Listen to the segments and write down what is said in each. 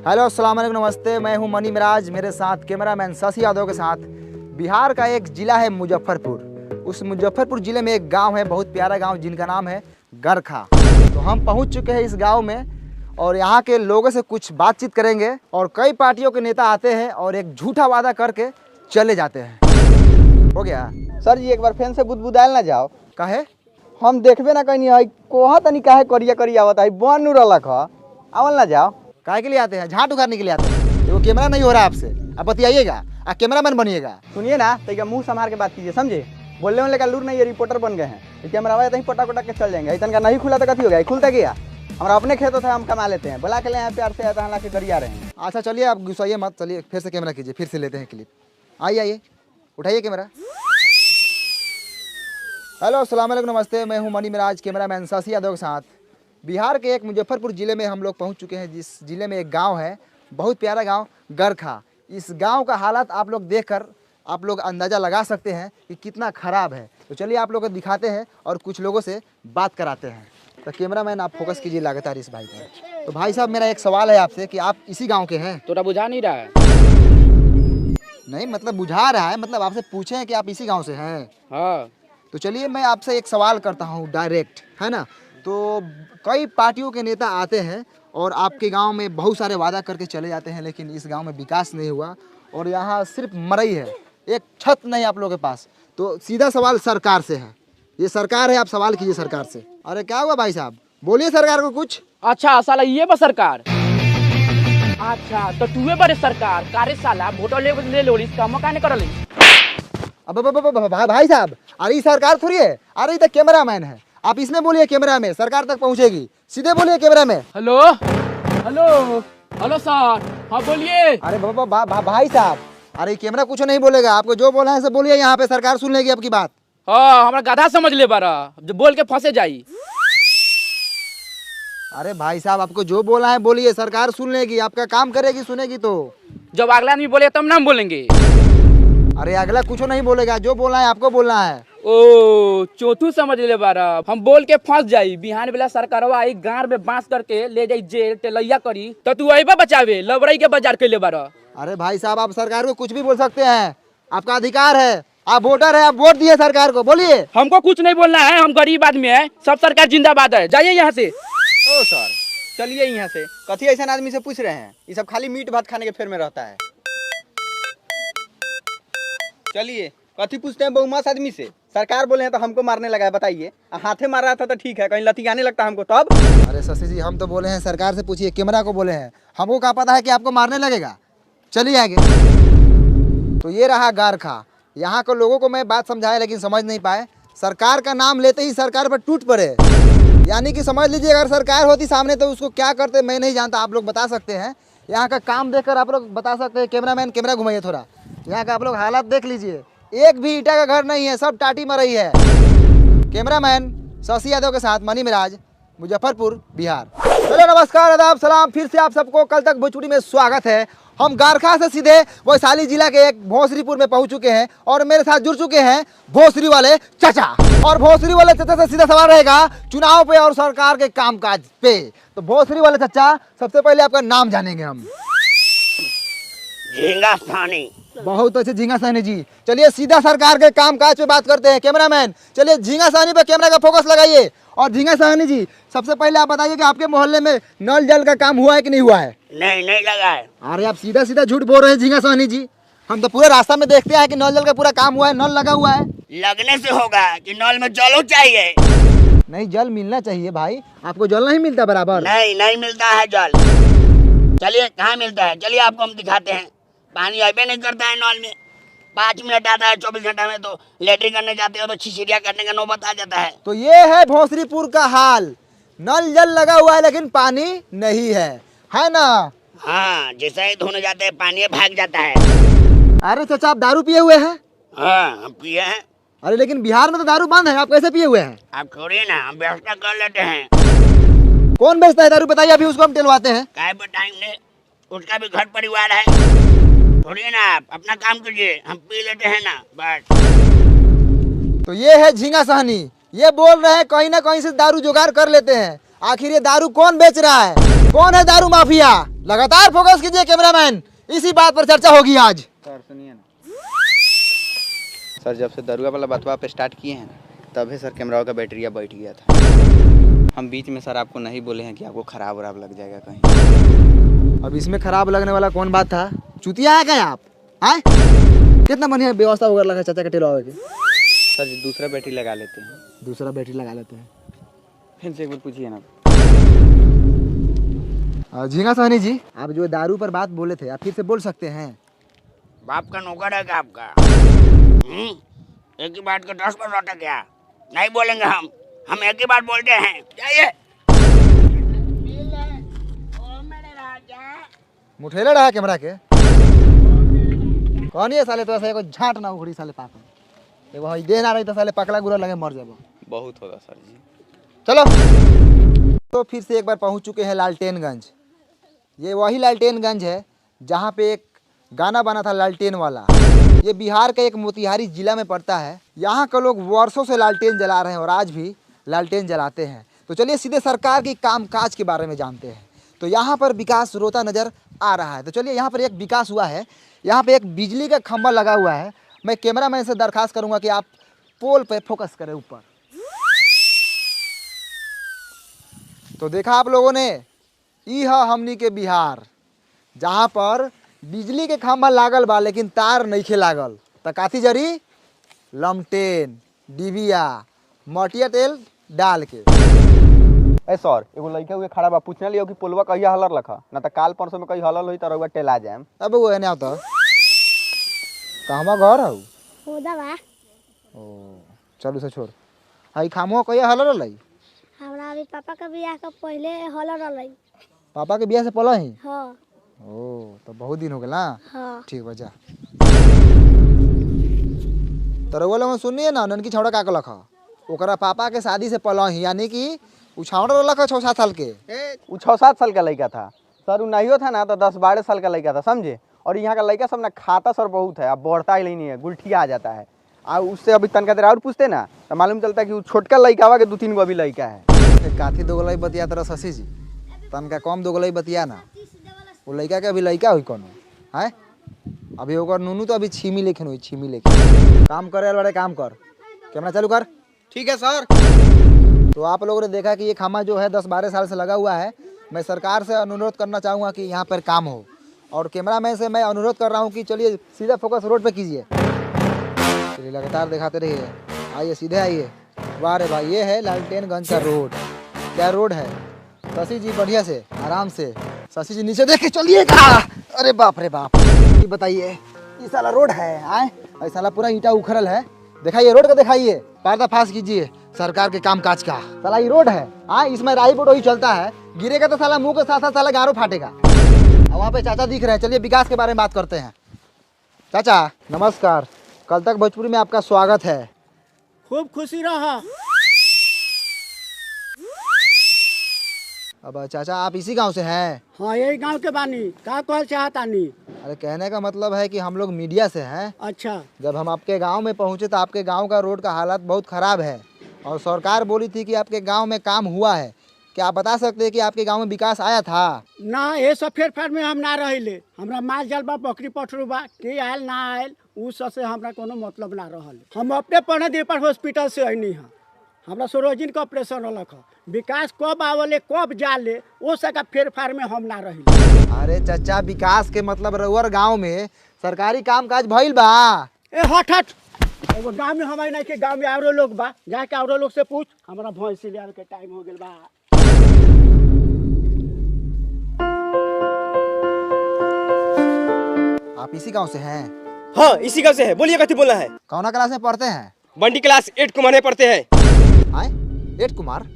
Hello अस्सलाम वालेकुम नमस्ते, मैं हूं मनी मिराज, मेरे साथ कैमरामैन शशि यादव के साथ। बिहार का एक ज़िला है मुजफ्फरपुर। उस मुजफ्फरपुर ज़िले में एक गांव है, बहुत प्यारा गांव, जिनका नाम है गरखा। तो हम पहुंच चुके हैं इस गांव में और यहाँ के लोगों से कुछ बातचीत करेंगे। और कई पार्टियों के नेता आते हैं और एक झूठा वादा करके चले जाते हैं। हो गया सर जी, एक बार फैन से बुदबुदायल ना जाओ। कहे हम देखबे ना कहीं है कोहा तनी काहे करिया करिया आवत है, बन नु रहलक ह, आवल ना जाओ। काहे के लिए आते हैं? झाट उखाड़ने के लिए आते हैं। वो कैमरा नहीं हो रहा आपसे, आप बतियाइएगा, आप कैमरामैन बनिएगा। सुनिए ना, तो मुंह संभाल के बात कीजिए, समझे? बोलने वाले का लूर नहीं है, रिपोर्टर बन गए हैं। कैमरा वाले तो पटा पटा के चल जाएंगे। इतना का नहीं खुला तो कथी हो गया, खुलता गया। हमारा अपने खेत होता है, हम कमा लेते हैं। बुला के ले प्यार से आता है, गरिया रहे हैं। अच्छा चलिए, आप गुस्साइए मत, चलिए फिर से कैमरा कीजिए, फिर से लेते हैं क्लिप। आइए आइए, उठाइए कैमरा। हेलो अस्सलाम वालेकुम नमस्ते, मैं हूं मनी मिराज, कैमरामैन शशि यादव के साथ। बिहार के एक मुजफ्फरपुर ज़िले में हम लोग पहुंच चुके हैं, जिस ज़िले में एक गांव है, बहुत प्यारा गांव गरखा। इस गांव का हालात आप लोग देखकर आप लोग अंदाज़ा लगा सकते हैं कि कितना ख़राब है। तो चलिए आप लोग को दिखाते हैं और कुछ लोगों से बात कराते हैं। तो कैमरामैन आप फोकस कीजिए लगातार इस भाई पर। तो भाई साहब, मेरा एक सवाल है आपसे कि आप इसी गाँव के हैं? तोरा बुझा नहीं रहा है? नहीं मतलब बुझा रहा है, मतलब आपसे पूछे हैं कि आप इसी गाँव से हैं। हाँ। तो चलिए मैं आपसे एक सवाल करता हूँ डायरेक्ट, है ना? तो कई पार्टियों के नेता आते हैं और आपके गांव में बहुत सारे वादा करके चले जाते हैं, लेकिन इस गांव में विकास नहीं हुआ और यहाँ सिर्फ मरई है, एक छत नहीं आप लोगों के पास। तो सीधा सवाल सरकार से है, ये सरकार है, आप सवाल कीजिए सरकार से। अरे क्या हुआ भाई साहब, बोलिए सरकार को कुछ। अच्छा साला ये बा सरकार। अच्छा तो तूहे बड़े सरकार कारे साला वोट ले लो इसका मौका नहीं करल। अब भाई साहब, अरे ये सरकार थोड़ी है, अरे ये तो कैमरामैन है। आप इसमें बोलिए, कैमरा में सरकार तक पहुंचेगी, सीधे बोलिए कैमरा में। हेलो हेलो हेलो सर, हाँ बोलिए। अरे भाई साहब, अरे कैमरा कुछ नहीं बोलेगा, आपको जो बोला है सब बोलिए, यहाँ पे सरकार सुन लेगी आपकी बात। हाँ हमारा गधा समझ ले बारा, जो बोल के फंसे जाई। अरे भाई साहब, आपको जो बोला है बोलिए, सरकार सुन लेगी, आपका काम करेगी, सुनेगी। तो जब अगला आदमी बोले तब नाम बोलेंगे। अरे अगला कुछ नहीं बोलेगा, जो बोलना है आपको बोलना है। ओ चौथू समझ ले बारा, हम बोल के फंस जाई, बिहान बेला सरकारवा आई गांव में बांस करके ले जाई जेल तेलैया करी, तो तू अइबा बचावे लबड़ई के बाजार के ले बारा। अरे भाई साहब, आप सरकार को कुछ भी बोल सकते हैं, आपका अधिकार है, आप वोटर है, आप वोट दिए सरकार को, बोलिए। हमको कुछ नहीं बोलना है, हम गरीब आदमी है, सब सरकार जिंदाबाद है, जाइए यहाँ से। ओ सर, चलिए यहाँ से। कथी ऐसा आदमी से पूछ रहे हैं? ये सब खाली मीट भात खाने के फेर में रहता है। चलिए, कथी पूछते हैं बहुमास आदमी से? सरकार बोले हैं तो हमको मारने लगा है, बताइए। हाथे मार रहा था तो ठीक है, कहीं लतियाने लगता हमको तब। अरे शशि जी, हम तो बोले हैं सरकार से पूछिए, कैमरा को बोले हैं, हमको क्या पता है कि आपको मारने लगेगा। चलिए आगे। तो ये रहा गरखा। यहाँ के लोगों को मैं बात समझाया लेकिन समझ नहीं पाए। सरकार का नाम लेते ही सरकार पर टूट पड़े, यानी कि समझ लीजिए अगर सरकार होती सामने तो उसको क्या करते मैं नहीं जानता, आप लोग बता सकते हैं। यहाँ का काम देखकर आप लोग बता सकते हैं। कैमरामैन कैमरा घुमाइए थोड़ा, यहाँ का आप लोग हालात देख लीजिए, एक भी ईटा का घर नहीं है, सब टाटी मरई है। कैमरामैन शशि यादव के साथ मनी मिराज, मुजफ्फरपुर, बिहार। हेलो नमस्कार आदाब सलाम, फिर से आप सबको कल तक भोजपुरी में स्वागत है। हम गरखा से सीधे वैशाली जिला के एक भोसरीपुर में पहुंच चुके हैं और मेरे साथ जुड़ चुके हैं भोसरी वाले चाचा। और भोसरी वाले चाचा से सीधा सवाल रहेगा चुनाव पे और सरकार के कामकाज पे। तो भोसरी वाले चाचा, सबसे पहले आपका नाम जानेंगे हम। झींगा सानी। बहुत अच्छे झींगा सानी जी। चलिए सीधा सरकार के कामकाज पे बात करते हैं। कैमरामैन चलिए झींगा सानी पे कैमरा का फोकस लगाइए। और झींगा सानी जी, सबसे पहले आप बताइए कि आपके मोहल्ले में नल जल का काम हुआ है कि नहीं हुआ है? नहीं लगा है। अरे आप सीधा सीधा झूठ बोल रहे हैं झींगा सानी जी, हम तो पूरे रास्ता में देखते हैं कि नल जल का पूरा काम हुआ है, नल लगा हुआ है। लगने से होगा कि नल में जलो चाहिए। नहीं, जल मिलना चाहिए भाई, आपको जल नहीं मिलता बराबर? नहीं मिलता है जल। चलिए कहाँ मिलता है, चलिए आपको हम दिखाते हैं। पानी अबे नहीं करता है नल में, 5 मिनट आता है 24 घंटा में, तो लेटरिन करने जाते हो तो छिछिरिया करने का नौबत आ जाता है। तो ये है भोसरीपुर का हाल, नल जल लगा हुआ है लेकिन पानी नहीं है ना? हाँ, जैसे ही धोने जाते हैं पानी भाग जाता है। अरे चाचा, आप दारू पिए हुए हैं? हाँ हम पिए हैं। अरे लेकिन बिहार में तो दारू बंद है, आप कैसे पिए हुए हैं? आप छोड़िए ना, हम व्यवस्था कर लेते हैं। कौन बेचता है दारू बताइए, अभी उसको हम टेलवाते हैं। काय बताएंगे, उसका भी घर परिवार है। छोड़िए ना, आप अपना काम कीजिए, हम पी लेते हैं ना बस। तो ये है झींगा सहनी, ये बोल रहे हैं कहीं ना कहीं से दारू जुगाड़ कर लेते हैं। आखिर ये दारू कौन बेच रहा है, कौन है दारू माफिया? लगातार फोकस कीजिए कैमरामैन, इसी बात पर चर्चा होगी आज। सर सुनिए ना सर, जब से दरुआ वाला बतवा पे स्टार्ट किए हैं तभी सर कैमरा का बैटरिया बैठ गया था। हम बीच में सर आपको नहीं बोले हैं कि आपको खराब वराब लग जाएगा कहीं। अब इसमें खराब लगने वाला कौन बात था? चुतिया है क्या आप? आए कितना बढ़िया व्यवस्था वगैरह लगा चाचा के टेलवा के। सर जी दूसरा बैटरी लगा लेते हैं। दूसरा बैटरी लगा लेते हैं। फिर से एक बार पूछिए ना। झींगा सोनी जी, आप जो दारू पर बात बोले थे आप फिर से बोल सकते हैं? बाप का नौकर है क्या आपका? एक ही बात को 10 बार लौटा क्या? नहीं बोलेंगे हम एक ही बात बोलते हैं। जाइए। मुठेले रहा कैमरा के कौन है साले? तो ऐसा एगो झाट ना उखड़ी साले पापा, एगो हई दे ना रही तो साले पकड़ा गुरा लगे मर जाबो। बहुत होगा सर जी। चलो तो फिर से एक बार पहुंच चुके हैं लालटेनगंज। ये वही लालटेनगंज है जहाँ पे एक गाना बना था लालटेन वाला। ये बिहार का एक मोतिहारी जिला में पड़ता है। यहाँ के लोग वर्षों से लालटेन जला रहे हैं और आज भी लालटेन जलाते हैं। तो चलिए सीधे सरकार की कामकाज के बारे में जानते हैं। तो यहाँ पर विकास रोता नज़र आ रहा है। तो चलिए यहाँ पर एक विकास हुआ है। यहाँ पे एक बिजली का खंभा लगा हुआ है। मैं कैमरामैन से दरखास्त करूँगा कि आप पोल पे फोकस करें ऊपर। तो देखा आप लोगों ने, ई है हमनी के बिहार जहाँ पर बिजली के खंभा लागल बा लेकिन तार नइखे लागल। त काथी जरी? लमटेन, डिबिया, मटिया तेल डाल के। ए सर एगो लड़का हुए खड़ा बा, पूछने लियो कि पुलवा कहिया हलर लखा ना तो काल परसों में कहीं हलल होई तो रउआ टेला जाएम। अब वो एने आवता कहवा घर हऊ? होदा बा। ओ चलू से छोड़। हई खामो कहिया हलर लई? हमरा अभी पापा का बियाह का पहले हल रहलै। पापा के बियाह से पहले ही? हाँ ओ तो बहुत दिन हो गया ना। हाँ। ठीक बा जा। तो रउआ लोग सुनिए ना, ननकी छौड़ा का लखा ओकरा पापा के शादी से पहले ही, यानी कि उ छौड़ा लखा 6-7 साल के। वो 6-7 साल का लड़का था सर। वो नहीं था ना तो 10-12 साल का लड़का था, समझे। और यहाँ का लड़का सब ना खाता सर बहुत है, अब बढ़ता ही नहीं है, गुलठिया आ जाता है। और उससे अभी तनका देर और पूछते ना तो मालूम चलता है कि वो छोटका लड़का के 2-3 गो अभी लड़का है। काथी दोगलई बतिया तरह शशि जी, तनका कम दोगलई बतिया ना। वो लड़का के अभी लड़का हुई कोनो है? अभी ओकर नूनू तो अभी छीमी लेखन हुई, छीमी लेखन। काम करे वाले काम कर, कैमरा चालू कर। ठीक है सर। तो आप लोगों ने देखा कि ये खामा जो है 10-12 साल से लगा हुआ है। मैं सरकार से अनुरोध करना चाहूँगा कि यहाँ पर काम हो, और कैमरामैन से मैं अनुरोध कर रहा हूँ कि चलिए सीधा फोकस रोड पे कीजिए। चलिए लगातार दिखाते रहिए, आइए सीधे आइए। वाह रे भाई, ये है लालटेनगंज का रोड। क्या रोड है शशि जी? बढ़िया से आराम से शशि जी नीचे देख के चलिएगा। अरे बाप रे बाप, ये बताइए ये साला रोड है? आए ये साला पूरा ईंटा उखड़ल है। दिखाइए रोड का, दिखाइए, पर्दाफाश कीजिए सरकार के कामकाज का। साला ये रोड है? हाँ, इसमें राई बोट ही चलता है, गिरेगा तो साला मुंह के साथ साथ साला गारो फाटेगा। वहाँ पे चाचा दिख रहे हैं। चलिए विकास के बारे में बात करते हैं। चाचा नमस्कार, कल तक भोजपुरी में आपका स्वागत है। खूब खुशी रहा। अब चाचा आप इसी गांव से हैं? हाँ यही गांव के बानी। का कहल चाहतानी? अरे कहने का मतलब है कि हम लोग मीडिया से हैं। अच्छा। जब हम आपके गांव में पहुंचे तो आपके गांव का रोड का हालत बहुत ख़राब है, और सरकार बोली थी कि आपके गांव में काम हुआ है। क्या आप बता सकते हैं कि आपके गांव में विकास आया था? ना ये सब फेर फार में हम ना रहिले। हमरा माल जाल बा, बकरी पठरू बा, के आयल ना आयल उ सब से हमरा कोनो मतलब ना रहल। हम अपने पढ़े दीपर हॉस्पिटल से अइनी है। हमरा सरोजिन का ऑपरेशन होलक है। विकास कब आवले कब जाले वो सब फेर फार में हम ना रहिले। अरे चाचा विकास के मतलब रउअर गांव में सरकारी कामकाज भइल बा? ए हट हट, एगो गाँव में हमारे नहीं के गाँव में औरो लोग बा, जाके औरो लोग से पूछ। हमरा भैंसी ले आवे के टाइम हो गेल बा। आप इसी गांव से हैं? हाँ इसी गाँव से है। बोलिए कथी बोलना है? कौना क्लास में पढ़ते हैं? बंडी क्लास 8 कुमार में पढ़ते हैं। आए 8 कुमार?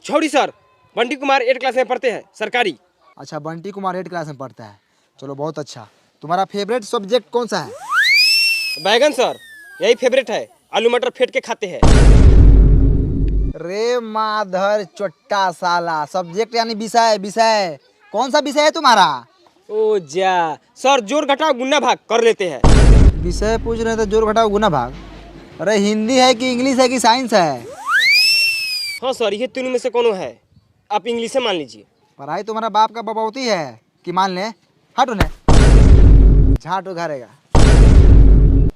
छोड़ी सर, बंडी कुमार 8 क्लास में पढ़ते हैं सरकारी। अच्छा बंटी कुमार 8 क्लास में पढ़ता है, चलो बहुत अच्छा। तुम्हारा फेवरेट सब्जेक्ट कौन सा है? बैगन सर, यही फेवरेट है। आलू मटर फेंट के खाते हैं। रे माधर चोट्टा साला, सब्जेक्ट यानी विषय। विषय कौन सा विषय है तुम्हारा? ओ जा सर, जोड़ घटाव गुना भाग कर लेते हैं। विषय पूछ रहे थे, जोड़ घटाव गुना भाग। अरे हिंदी है कि इंग्लिश है कि साइंस है? हाँ सर, ये तीनों में से कोनो है, आप इंग्लिश से मान लीजिए। पढ़ाई तुम्हारा बाप का बबौती है कि मान ले। हट उन्हें, झाट उघारेगा।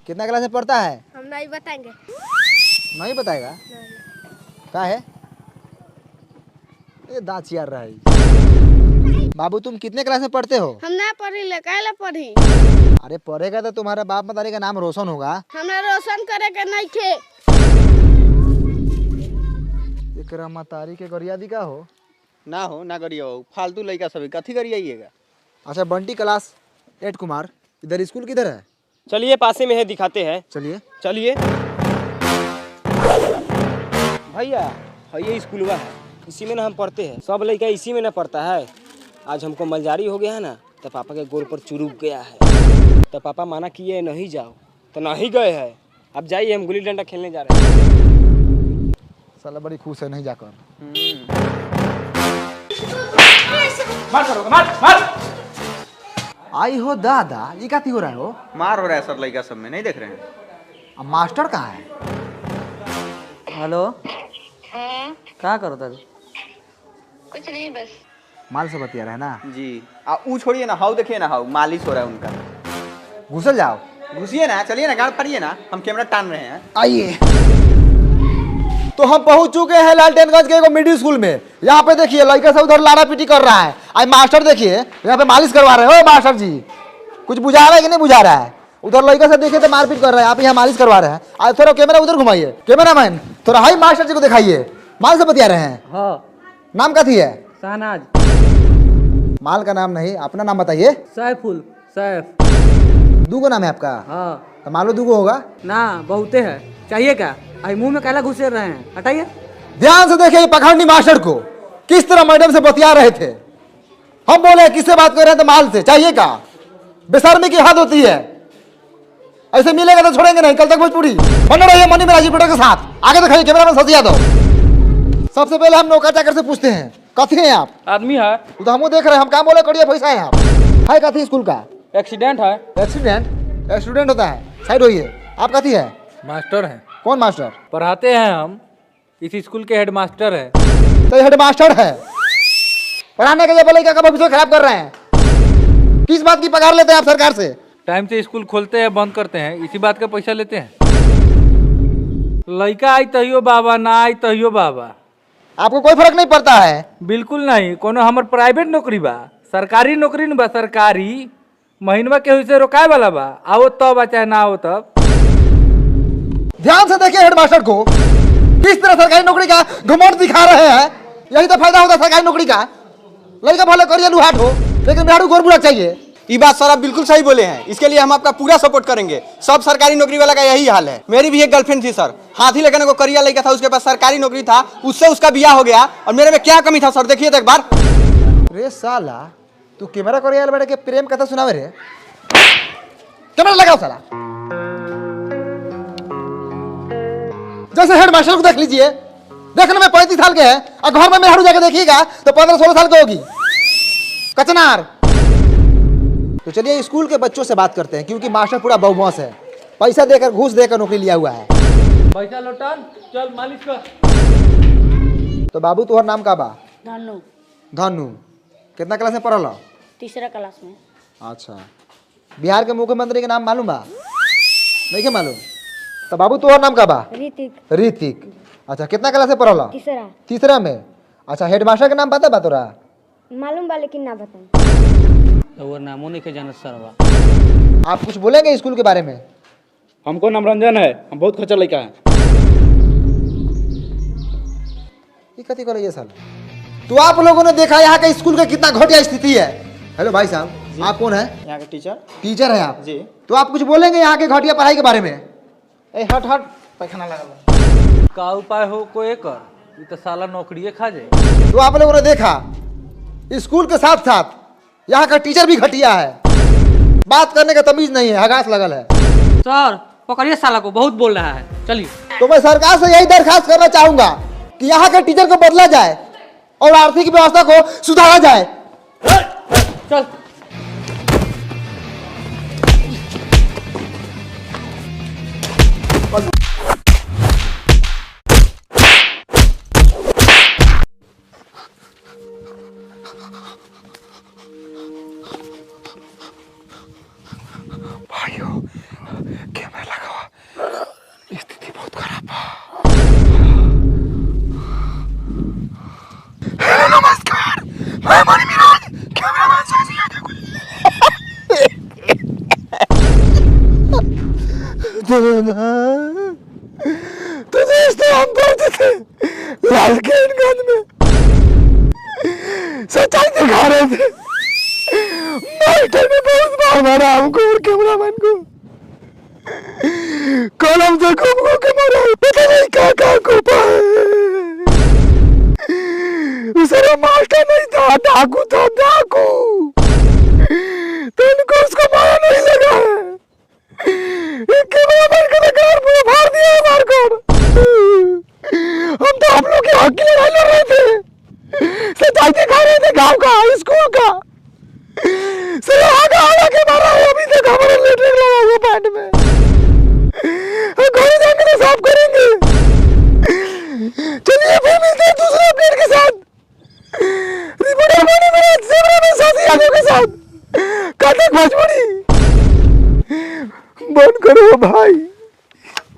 कितना क्लास में पढ़ता है? हम नहीं बताएंगे। नहीं बताएगा? क्या है ये दांत चियार रहा है। बाबू तुम कितने क्लास में पढ़ते हो? हम ना पढ़ी ले, काहे पढ़ी? अरे पढ़ेगा तो तुम्हारा बाप मतारी का नाम रोशन होगा। हमरा रोशन करे के नहीं खे। एकरा मतारी के गरियादी का हो? ना हो ना करिए हो, फालतू लड़का सभी कथी करिएगा। अच्छा बंटी क्लास 8 कुमार, इधर स्कूल किधर है? चलिए पासे में है, दिखाते हैं। चलिए। चलिए भैया, ये स्कूलवा है, इसी में ना हम पढ़ते हैं। सब लड़का इसी में ना पढ़ता है। आज हमको मलजारी हो गया है ना, तो पापा के गोल पर चुरुक गया है, तो पापा माना किए नहीं जाओ, तो नहीं गए हैं। अब जाइए, हम गुल्ली डंडा खेलने जा रहे हैं। साला बड़ी खुश है नहीं जाकर। मार करोगे, मार मार। आई हो दादा, ये क्या हो रहा है? हो मार हो रहा है सर लड़का सब में, नहीं देख रहे हैं? अब मास्टर कहाँ है? हेलो, क्या करो दादू? कुछ नहीं, बस माल से बतिया रहे ना जी। ऊ छोड़िए ना, हाउ देखिए ना, हाउ मालिश हो रहा है उनका। घुसल जाओ। घुसिए ना, चलिए ना, गाड़ फाड़िए ना, हम कैमरा टान रहे हैं। आइए। तो हम पहुंच चुके हैं लालटेनगंज के एगो मिडिल स्कूल में। यहाँ पे देखिए लड़का सब उधर लाड़ा पीटी कर रहा है। आज मास्टर देखिए यहाँ पे मालिश करवा रहे हैं। ओ मास्टर जी, कुछ बुझा रहा है कि नहीं बुझा रहा है? उधर लड़का सब देखिए तो मारपीट कर रहा है, आप यहाँ मालिश करवा रहे हैं। आज थोड़ा कैमरा उधर घुमाइए। कैमरा मैन थोड़ा हाई मास्टर जी को दिखाइए। माल से बतिया रहे हैं। हाँ, नाम कथी है? शहनाज। माल का नाम नहीं, अपना नाम बताइए। सैफुल, सैफ। दूगो नाम है आपका? हाँ। तो मालो दूगो होगा ना, बहुते है। चाहिए क्या? आई मुंह में कैला घुसे रहे हैं, हटाइए। ध्यान से देखिए पखंडी मास्टर को किस तरह मैडम से बतिया रहे थे। हम बोले किससे बात कर रहे हैं? तो माल से। चाहिए का? बेशर्मी की हद होती है। ऐसे मिलेगा तो छोड़ेंगे नहीं। कल तक भोजपुरी बने रहिए मनी में राजीव के साथ। आगे दिखाइए कैमरा में सतिया दो। सबसे पहले हम नौका चाकर से पूछते हैं, कथी हैं आप? आदमी है, तो हम देख रहे हैं, हम काम बोले करिए पैसा है आप। है कथी स्कूल का? एक्सीडेंट है। एक्सीडेंट? एक्सीडेंट होता है, साइड होइए। आप कथी है? मास्टर हैं, कौन मास्टर? पढ़ाते हैं हम, इस स्कूल के हेड मास्टर हैं। तो हेड मास्टर है, पढ़ाने के लिए बोले क्या भविष्य खराब कर रहे हैं? किस बात की पगार लेते हैं आप सरकार से? टाइम से स्कूल खोलते हैं, बंद करते हैं, इसी बात का पैसा लेते हैं। लड़का आई तहियो बाबा, ना आई तहियो बाबा। आपको कोई फर्क नहीं पड़ता है? बिल्कुल नहीं। कोनो हमर प्राइवेट नौकरी बा, सरकारी नौकरी न बा। सरकारी महीनवा केहू से रोकाए वाला बा, आओ तब चाहे ना आओ तब। ध्यान से देखिए हेड मास्टर को किस तरह सरकारी नौकरी का घमंड दिखा रहे हैं। यही तो फायदा होता है सरकारी नौकरी का। लड़का भले करिए लुहाट हो, लेकिन बिहारू गोर बुरा चाहिए। ये बात सर आप बिल्कुल सही बोले हैं, इसके लिए हम आपका पूरा सपोर्ट करेंगे। सब सरकारी नौकरी वाला का यही हाल है। मेरी भी एक गर्लफ्रेंड थी सर, हाथी लेकर को करिया लड़का था, उसके पास सरकारी नौकरी था, उससे उसका ब्याह हो गया। और मेरे में क्या कमी था सर, देखिए तो एक बार। रे साला, तू कैमरा करिए बैठ के प्रेम कथा सुनावे रे। कैमरा लगाओ साला। जैसे हेड मास्टर को देख लीजिए, देखने में 35 साल के हैं और घर में मेहरारू जाके देखिएगा तो 15-16 साल के होगी। कचनार। तो चलिए स्कूल के बच्चों से बात करते हैं, क्योंकि मास्टर पूरा बहुमौस है, पैसा देकर घूस देकर नौकरी लिया हुआ है। पैसा लौटान, चल मालिश कर। तो बाबू तुहर नाम का बा? धनु, धनु। कितना क्लास में पढ़ल? तीसरा क्लास में। अच्छा, बिहार के मुख्यमंत्री के नाम मालूम बा? नहीं के मालूम? तो बाबू तुहर नाम का बा? ऋतिक, ऋतिक। अच्छा, कितना क्लास में पढ़ल? तीसरा। तीसरा में। अच्छा, हेडमास्टर के नाम पता बा तोरा? मालूम बा लेकिन ना बताऊं। वो नामो नहीं के जानत सरवा। आप कुछ बोलेंगे स्कूल के बारे में? हमको नाम रंजन है, हम बहुत खच्चर लड़का है। ये कथी करे ये साला? तो आप लोगों ने देखा यहाँ के स्कूल का कितना घटिया स्थिति है। हेलो भाई साहब, आप कौन है? यहाँ के टीचर। टीचर है आप जी। तो आप कुछ बोलेंगे यहाँ के घटिया पढ़ाई के बारे में? ए हट हट, पैखाना लगा। का उपाय हो को एकर, ये तो साला नौकरिये खा जाए। तो आप लोगों ने देखा स्कूल के साथ साथ यहाँ का टीचर भी घटिया है, बात करने का तमीज नहीं है, हगास लगल है। सर पकड़िए साला को, बहुत बोल रहा है। चलिए। तो मैं सरकार से यही दरखास्त करना चाहूंगा कि यहाँ के टीचर को बदला जाए और आर्थिक व्यवस्था को सुधारा जाए। चल। भाइयों कैमरा लगा हुआ, स्थिति बहुत खराब है। हेलो नमस्कार, मैं मणि मिराज, कैमरामैन शशि यादव। तो दोस्तों हम पहुंचे थे लालकेनगंज में, सच्चाई दिखा रहे थे। मास्टर ने बहुत बार मारा हमको और कैमरामैन को, कलम से घूम के मारा, पता नहीं क्या कोपा है। उसरा मास्टर नहीं था, डाकू था, डाकू। तो उनको उसको मारा नहीं लगा है। कैमरामैन का तो कार पूरा फाड़ दिया है मार कर। हम तो आप लोग के हक की लड़ाई लड़ रहे थे, सच्चाई दिखा रहे थे गांव का, स्कूल का। सर आगा के मारा है, अभी तक हमारा लेटरिन लगा हुआ पैंट में। घर जाके तो साफ करेंगे। चलिए फिर मिलते हैं दूसरे अपडेट के साथ। रिपोर्टर मणि मिराज, कैमरामैन शशि यादव के साथ। कथक भोजपुरी बंद करो भाई,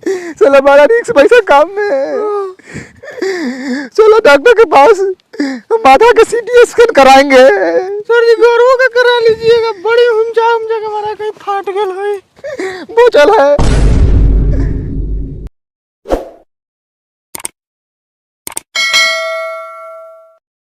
चलो हमारा रिक्स पैसा काम में है। चलो डॉक्टर के पास, माथा का सीटी स्कैन कराएंगे। सर जी गौरव का करा लीजिएगा, बड़ी हुमचा के मारा कहीं फाट गया है। वो चल है।